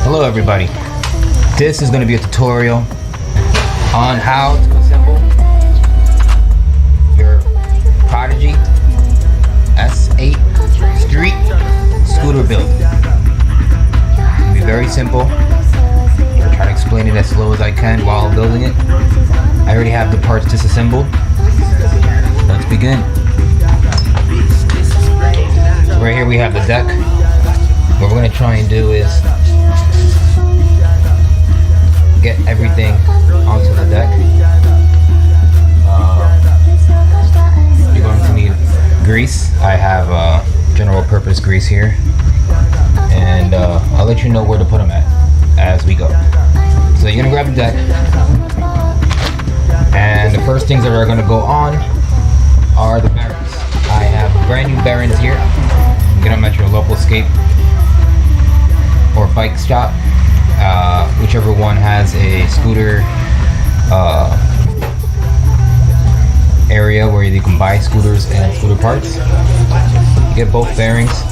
Hello everybody, this is going to be a tutorial on how to assemble your Prodigy S8 Street scooter build. It'll be very simple. I'll try to explain it as slow as I can while building it. I already have the parts disassembled. Let's begin. So right here we have the deck. What we're going to try and do is get everything onto the deck. You're going to need grease. I have general purpose grease here, and I'll let you know where to put them at as we go. So you're going to grab the deck, and the first things that are going to go on are the bearings. I have brand new bearings here. You get them at your local skate or bike shop, whichever one has a scooter area where you can buy scooters and scooter parts. You get both bearings,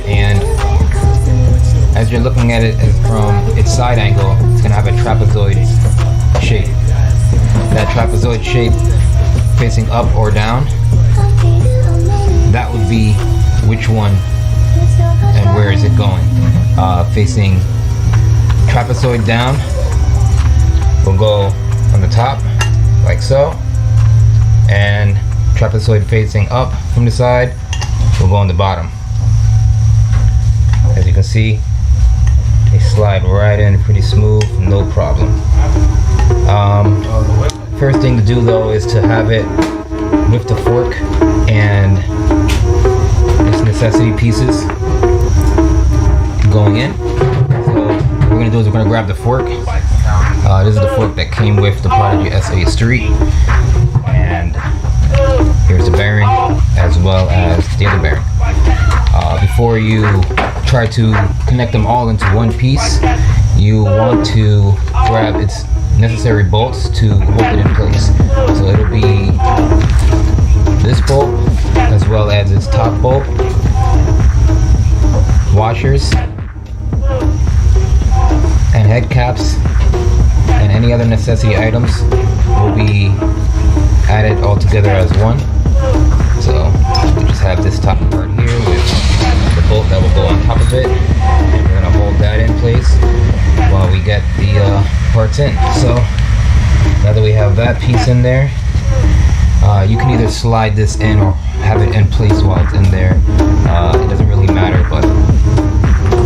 and as you're looking at it from its side angle, it's going to have a trapezoid shape. That trapezoid shape facing up or down, that would be which one and where is it going. Facing trapezoid down will go on the top like so, and trapezoid facing up from the side will go on the bottom. As you can see, they slide right in pretty smooth, no problem. First thing to do though is to have it with the fork and its necessity pieces going in. So what we're going to do is we're going to grab the fork. This is the fork that came with the Prodigy S8 Street, and here's the bearing as well as the other bearing. Before you try to connect them all into one piece, you want to grab its necessary bolts to hold it in place. So it'll be this bolt as well as its top bolt, washers and head caps, and any other necessity items will be added all together as one. So we just have this top part here with the bolt that will go on top of it, and we're going to hold that in place while we get the parts in. So now that we have that piece in there, you can either slide this in or have it in place while it's in there. It doesn't really matter, but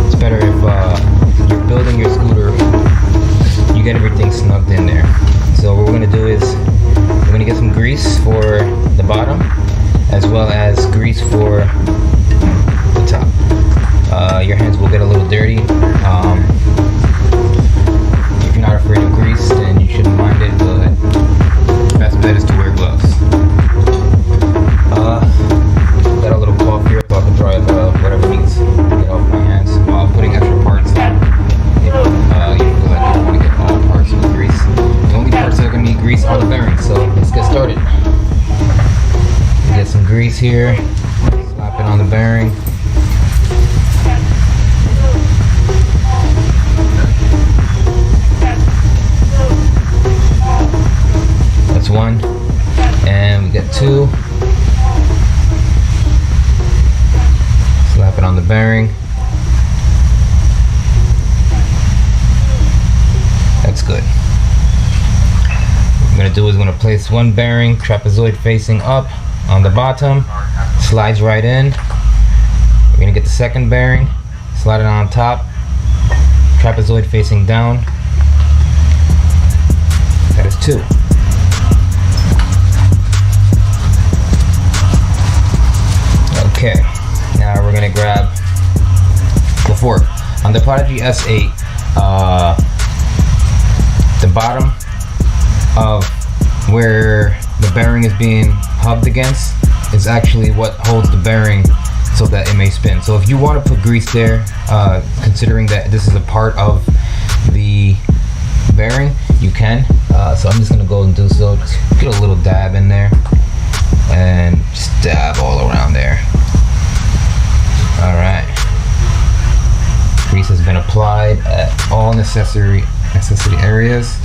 it's better if you're building your scooter, you get everything snugged in there. So what we're going to do is we're going to get some grease for the bottom as well as grease for the top. Your hands will get a little dirty. If you're not afraid of grease, then you shouldn't mind it, but the best bet is to wear gloves. Got a little cloth here so I can dry up whatever needs to get off my hands while putting extra parts in. If you feel like you want to get all parts with grease. The only parts that are going to need grease are the bearings, so let's get started. Get some grease here, slap it on the bearing. That's one, and we get two. Slap it on the bearing. That's good. What I'm going to do is I'm going to place one bearing, trapezoid facing up on the bottom, slides right in. We're going to get the second bearing, slide it on top, trapezoid facing down. That is two. Okay, now we're going to grab the fork. On the Prodigy S8, the bottom of where the bearing is being hubbed against is actually what holds the bearing so that it may spin. So if you want to put grease there, considering that this is a part of the bearing, you can. So I'm just going to go and do so. Just get a little dab in there and just dab all around there. Alright. Grease as has been applied at all necessity areas,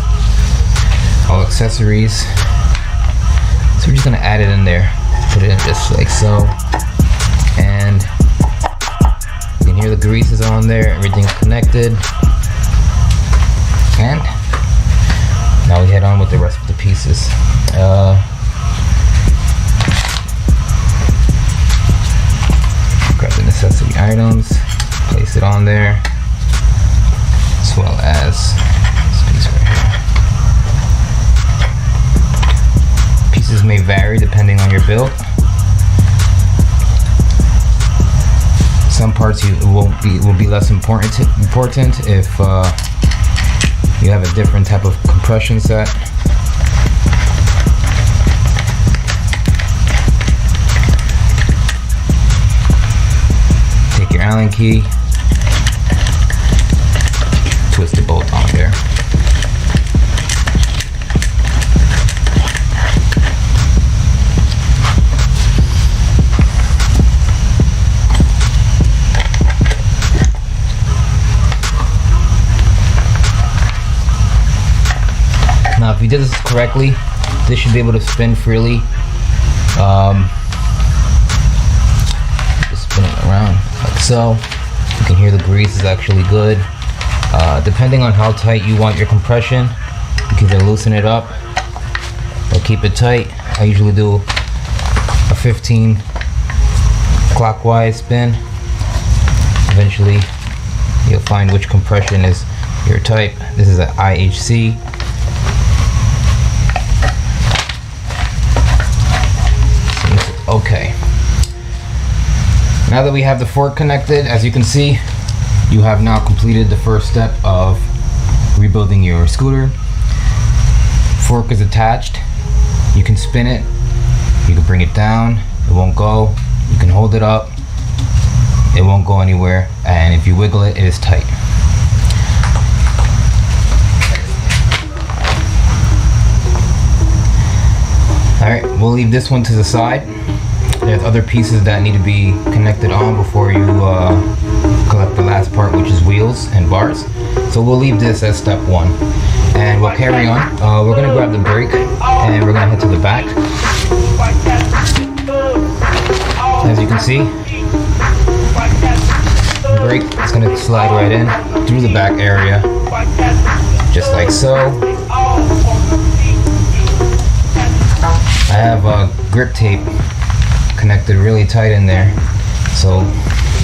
all accessories. So we're just gonna add it in there. Put it in just like so. And you can hear the grease is on there, everything's connected. And now we head on with the rest of the pieces. Grab the necessity items, place it on there, as well as this piece right here. Pieces may vary depending on your build. Some parts will be less important if you have a different type of compression set. Take your Allen key, twist the bolt on there. Now, if you did this correctly, this should be able to spin freely. Just spin it around like so. You can hear the grease is actually good. Depending on how tight you want your compression, you can either loosen it up or keep it tight. I usually do a 15 clockwise spin. Eventually, you'll find which compression is your type. This is an IHC. Okay, now that we have the fork connected, as you can see, you have now completed the first step of rebuilding your scooter. Fork is attached. You can spin it, you can bring it down, it won't go. You can hold it up, it won't go anywhere, and if you wiggle it, it is tight. Alright, we'll leave this one to the side. There's other pieces that need to be connected on before you collect the last part, which is wheels and bars. So we'll leave this as step one. And we'll carry on. We're going to grab the brake and we're going to head to the back. As you can see, the brake is going to slide right in through the back area, just like so. I have grip tape connected really tight in there, so I'm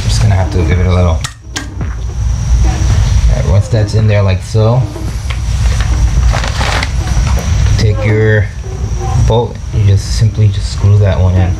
just gonna have to give it a little. Alright, once that's in there like so, take your bolt, you just simply screw that one in.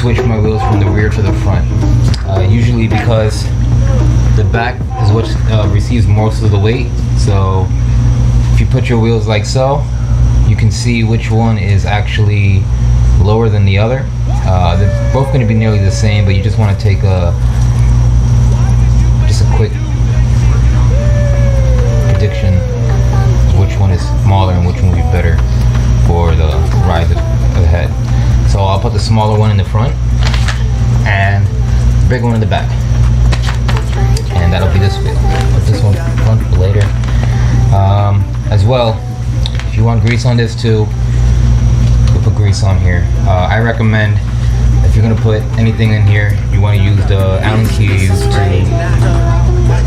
Switch my wheels from the rear to the front, usually because the back is what receives most of the weight. So if you put your wheels like so, you can see which one is actually lower than the other. They're both going to be nearly the same, but you just want to take just a quick prediction of which one is smaller and which one will be better for the rise of the head. So I'll put the smaller one in the front and the bigger one in the back. And that'll be this wheel. Put this one for later. As well, if you want grease on this too, we'll put grease on here. I recommend, if you're gonna put anything in here, you want to use the Allen keys to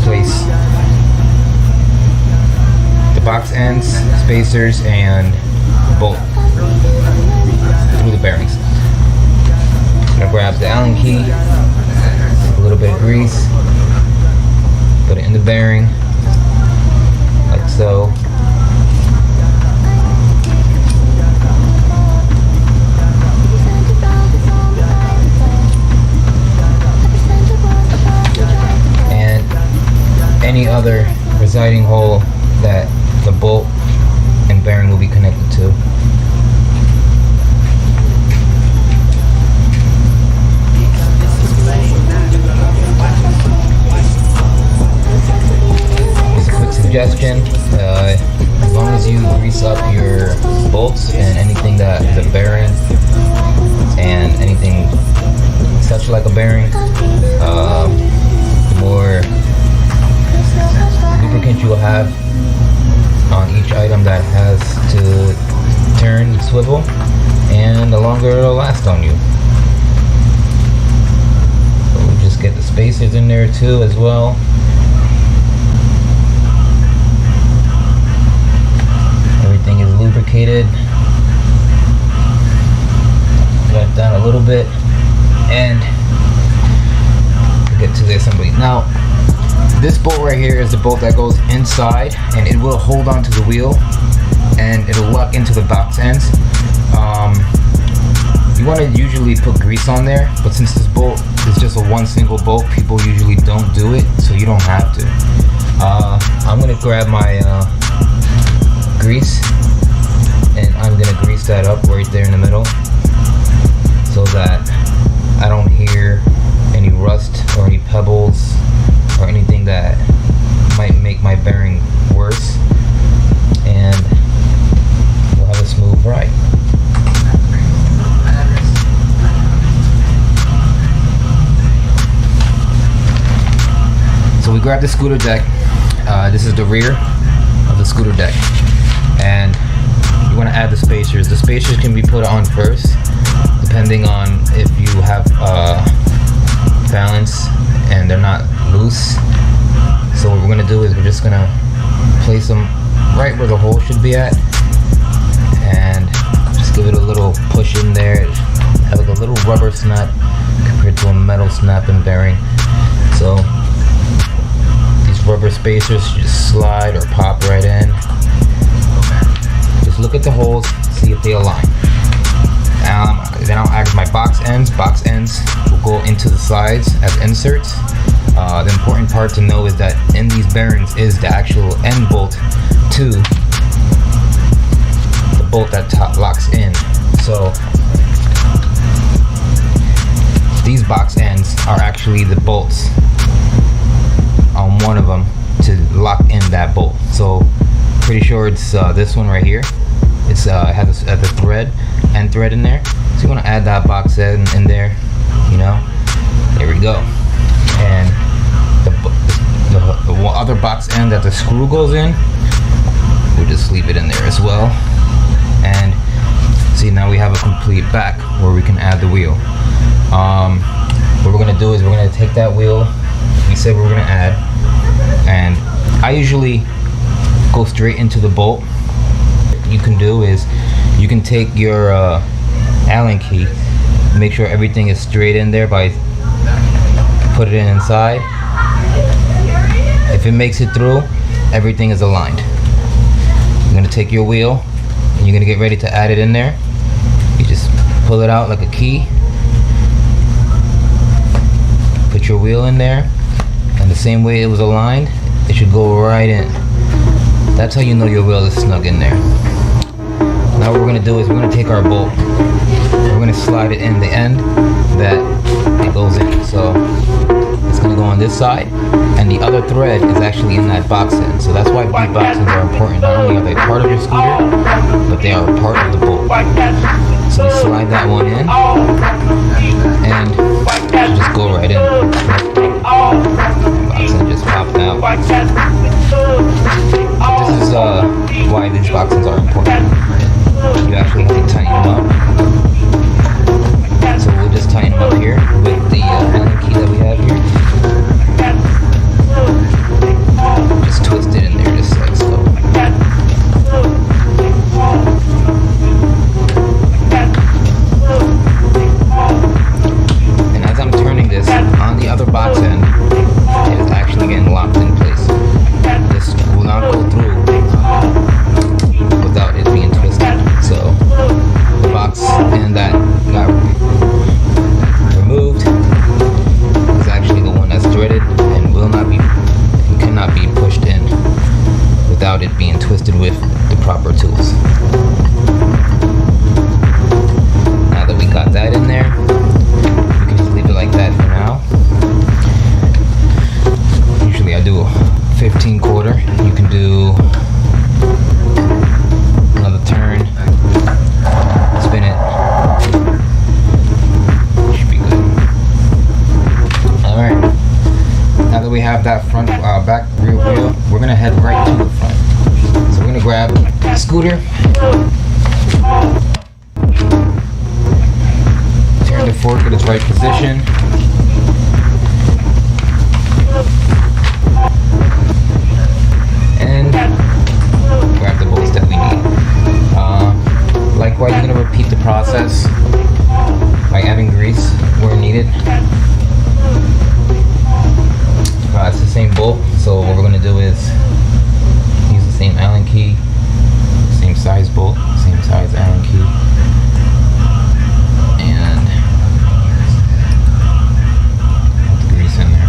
place the box ends, spacers, and bolt through the bearings. I'm gonna grab the Allen key, a little bit of grease, put it in the bearing, like so. Any other residing hole that the bolt and bearing will be connected to. Just a quick suggestion, as long as you grease up your bolts and anything that is a bearing and anything such like a bearing, the more lubricant you will have on each item that has to turn and swivel, and the longer it'll last on you. So we'll just get the spacers in there too as well. Everything is lubricated. Let down a little bit and get to the assembly. Now, this bolt right here is the bolt that goes inside, and it will hold on to the wheel and it'll lock into the box ends. You want to usually put grease on there, but since this bolt is just a one single bolt, people usually don't do it, so you don't have to. I'm gonna grab my grease and I'm gonna grease that up right there in the middle so that I don't hear any rust or any pebbles or anything that might make my bearing worse, and we'll have a smooth ride. So we grab the scooter deck. This is the rear of the scooter deck, and you want to add the spacers. The spacers can be put on first, depending on if you have balance and they're not loose. So what we're gonna do is we're just gonna place them right where the hole should be at, and just give it a little push in there. It has like a little rubber snap compared to a metal snap and bearing. So these rubber spacers should just slide or pop right in. Just look at the holes, see if they align. Then I'll add my box ends. Box ends will go into the sides as inserts. The important part to know is that in these bearings is the actual end bolt to the bolt that locks in. So these box ends are actually the bolts on one of them to lock in that bolt. So pretty sure it's this one right here. It's has the thread, end thread in there. So you want to add that box end in there, you know. There we go. And the other box end that the screw goes in, we'll just leave it in there as well. And see, now we have a complete back where we can add the wheel. What we're gonna do is we're gonna take that wheel we said we're gonna add, and I usually go straight into the bolt. What you can do is you can take your Allen key, make sure everything is straight in there by put it in inside. If it makes it through, everything is aligned. You're gonna take your wheel and you're gonna get ready to add it in there. You just pull it out like a key, put your wheel in there, and the same way it was aligned, it should go right in. That's how you know your wheel is snug in there. Now what we're gonna do is we're gonna take our bolt, we're gonna slide it in the end that it goes in. So it's gonna go on this side, and the other thread is actually in that box end. So that's why bead box ends are important. Not only are they part of your scooter, but they are part of the bolt. So we slide that one in, and just go right in. Box end just pop 15 quarter. You can do another turn, spin it. Should be good. Alright. Now that we have that front, back rear wheel, we're gonna head right to the front. So we're gonna grab the scooter, turn the fork at its right position, and grab the bolts that we need. Likewise, you're gonna repeat the process by adding grease where needed. It's the same bolt, so what we're going to do is use the same Allen key, same size bolt, same size Allen key, and put the grease in there.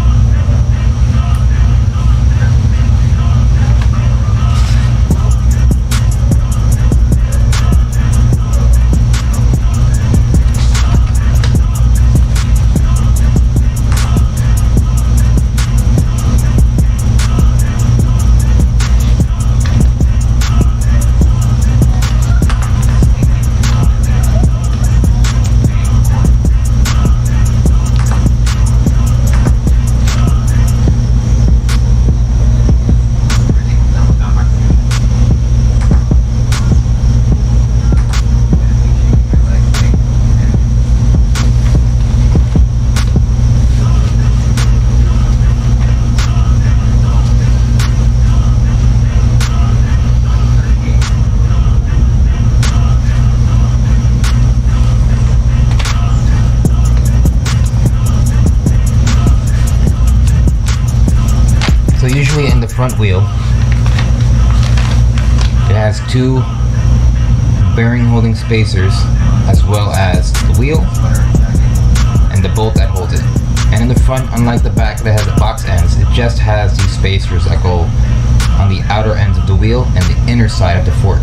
So usually in the front wheel, it has two bearing holding spacers as well as the wheel and the bolt that holds it. And in the front, unlike the back that has the box ends, it just has these spacers that go on the outer ends of the wheel and the inner side of the fork.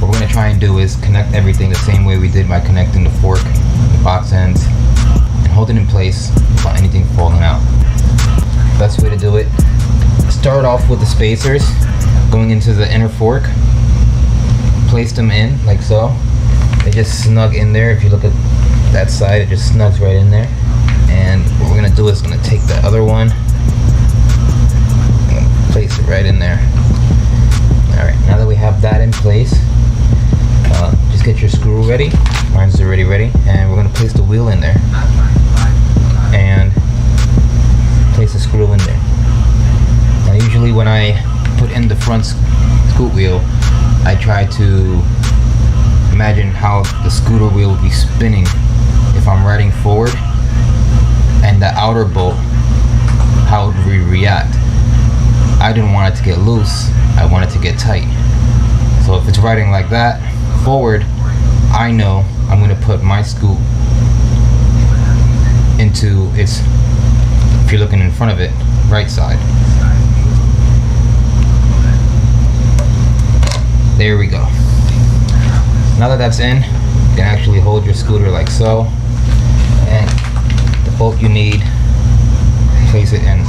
What we're going to try and do is connect everything the same way we did by connecting the fork, the box ends, and hold it in place without anything falling out. Best way to do it, start off with the spacers going into the inner fork, place them in like so. They just snug in there. If you look at that side, it just snugs right in there. And what we're gonna do is gonna take the other one and place it right in there. Alright, now that we have that in place, just get your screw ready. Mine's already ready, and we're gonna place the wheel in there. And place the screw in there. Now usually when I put in the front scoot wheel, I try to imagine how the scooter wheel would be spinning if I'm riding forward, and the outer bolt, how it would react. I didn't want it to get loose, I want it to get tight. So if it's riding like that, forward, I know I'm going to put my scoot into its, if you're looking in front of it, right side. There we go. Now that that's in, you can actually hold your scooter like so, and the bolt you need, place it in.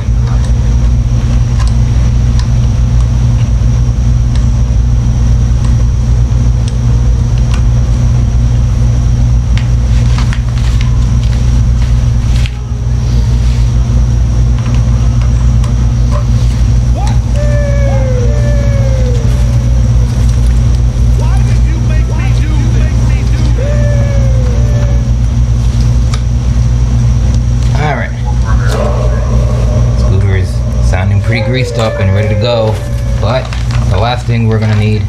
Pretty greased up and ready to go, but the last thing we're going to need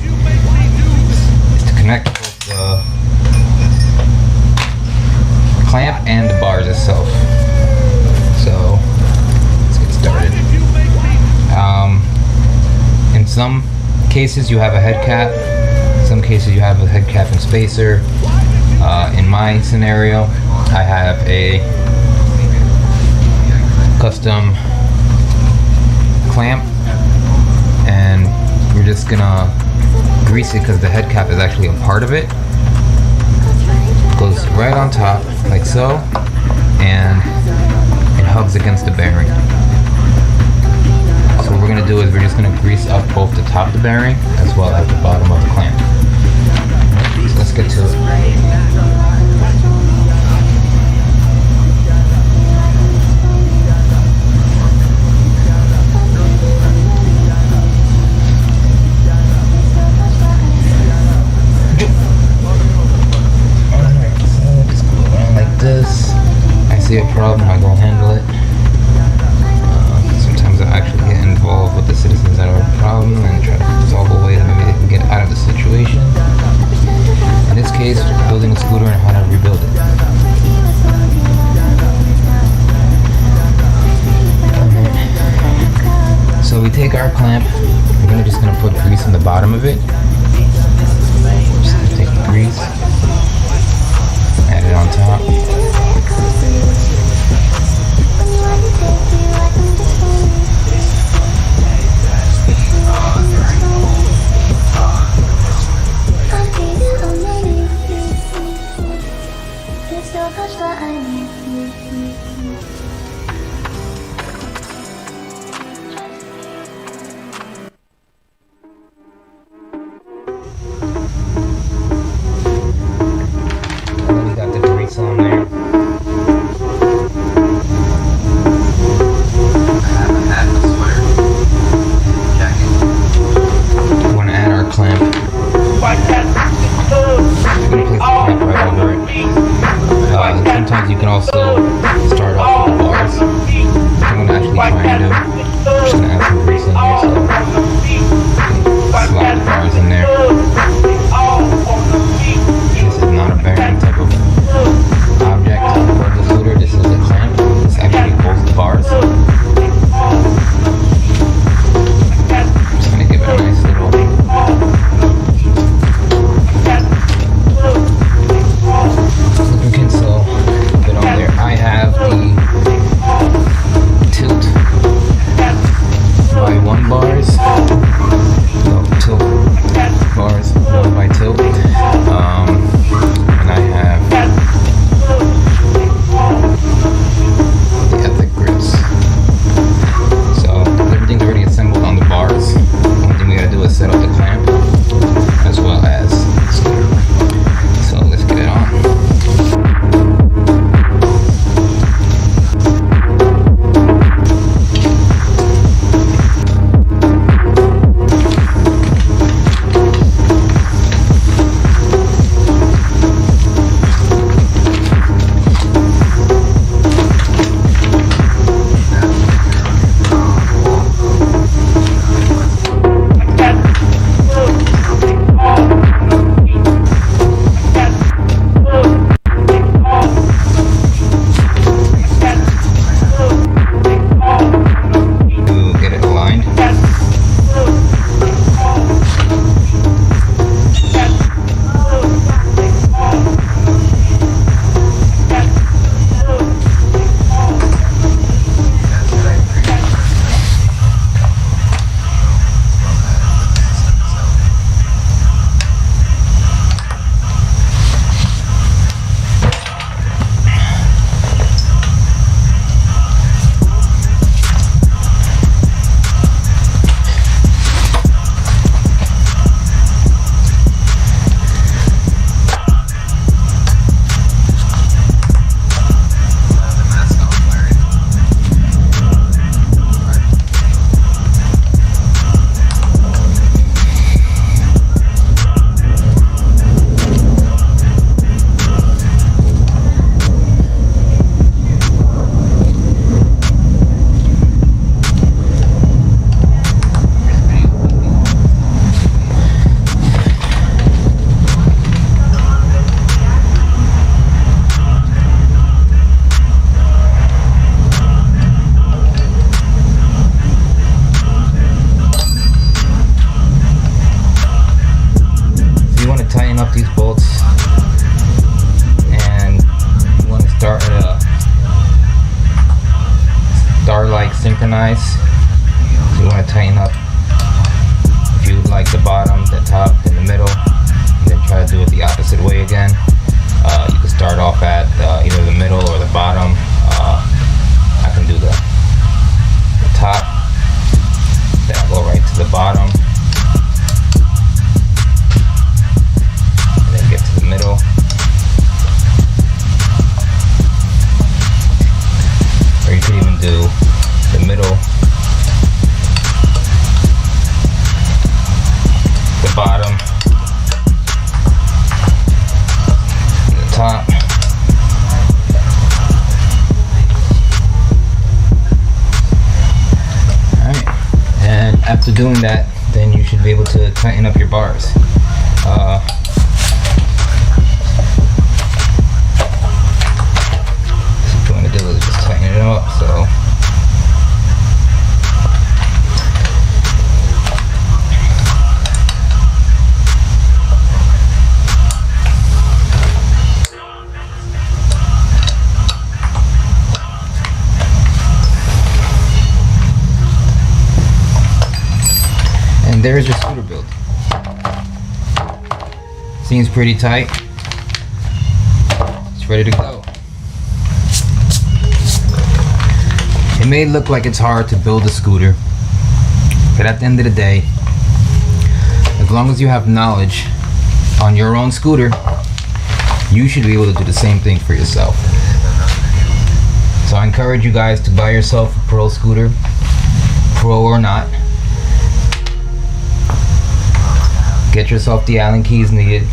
is to connect both the clamp and the bars itself. So let's get started. In some cases you have a head cap, in some cases you have a head cap and spacer. In my scenario, I have a custom clamp, and we're just gonna grease it because the head cap is actually a part of it. Goes right on top like so, and it hugs against the bearing. do is we're just going to grease up both the top of the bearing as well as the bottom of the clamp. So let's get to it. This, I see a problem, I go handle it. Sometimes I actually get involved with the citizens that are a problem and try to solve a way that maybe they can get out of the situation. In this case, building a scooter and how to rebuild it. So we take our clamp, we're just gonna put grease on the bottom of it. Just gonna take the grease, add it on top. On there. We want to add our clamp. We're going to place the clamp right over it. Sometimes you can also start off with the bars. I'm going to actually try and do. I'm just going to add some grease in here so slide the bars in there. This is not a bearing type of object for the scooter. This is a clamp. This actually holds the bars. I'm just going to give it a nice little lubricant so put it on there. I have the tilt by 1 bars. No, tilt bars 1 by tilt. And I have the Ethic grips. So everything's already assembled on the bars. One thing we gotta do is set up the clamp as well as the scooter. So let's get it on. synchronize. So you want to tighten up, if you like the bottom, the top, then the middle, and then try to do it the opposite way again. You can start off at either the middle or the bottom. I can do the top, then do the middle, the bottom, and the top. Alright, and after doing that, then you should be able to tighten up your bars. What you want to do is just tighten it up. So and there's your scooter build. Seems pretty tight. It's ready to go. It may look like it's hard to build a scooter, but at the end of the day, as long as you have knowledge on your own scooter, you should be able to do the same thing for yourself. So I encourage you guys to buy yourself a pro scooter, pro or not. Get yourself the Allen keys needed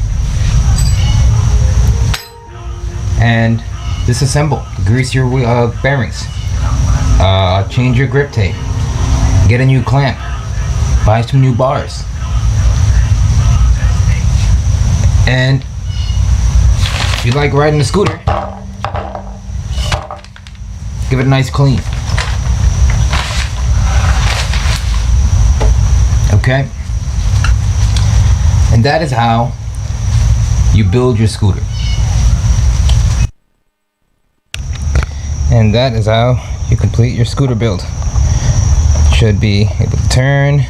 and disassemble, grease your bearings, change your grip tape, get a new clamp, buy some new bars, and if you like riding a scooter, give it a nice clean. Okay? And that is how you build your scooter. And that is how you complete your scooter build. Should be able to turn,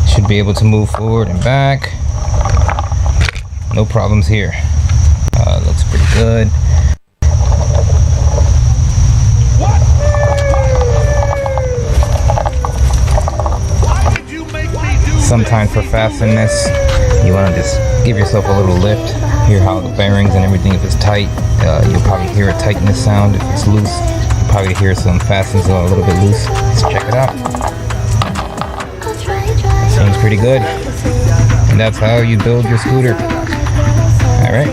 should be able to move forward and back. No problems here. Looks pretty good. Sometimes for fastness, you want to just give yourself a little lift. Hear how the bearings and everything, if it's tight, you'll probably hear a tightness sound. If it's loose, you'll probably hear some fasteners a little bit loose. Let's check it out. Seems pretty good. And that's how you build your scooter. Alright.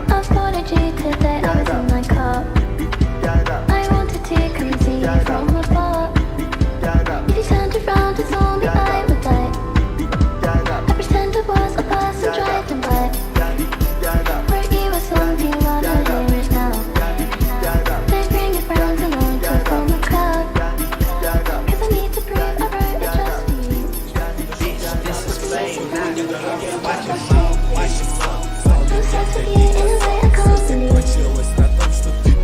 I spotted you today, I was in my car. I wanted to come and see you from afar. If you turned around and saw me, I would die. I pretend I was a person driving by. Wrote you a song, do you wanna hear it now? Please bring your friends along to form a crowd. Cause I need to prove I wrote it just for you. This is playing now. Obsessed with you in a way I can't believe.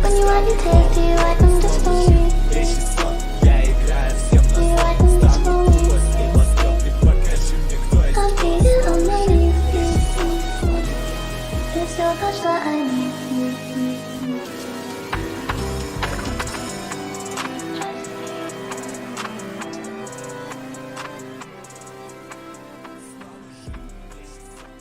When you want your taste, do you write them just for me? Do you write them just for me? I'm feeding on my knees. There's so much that I need.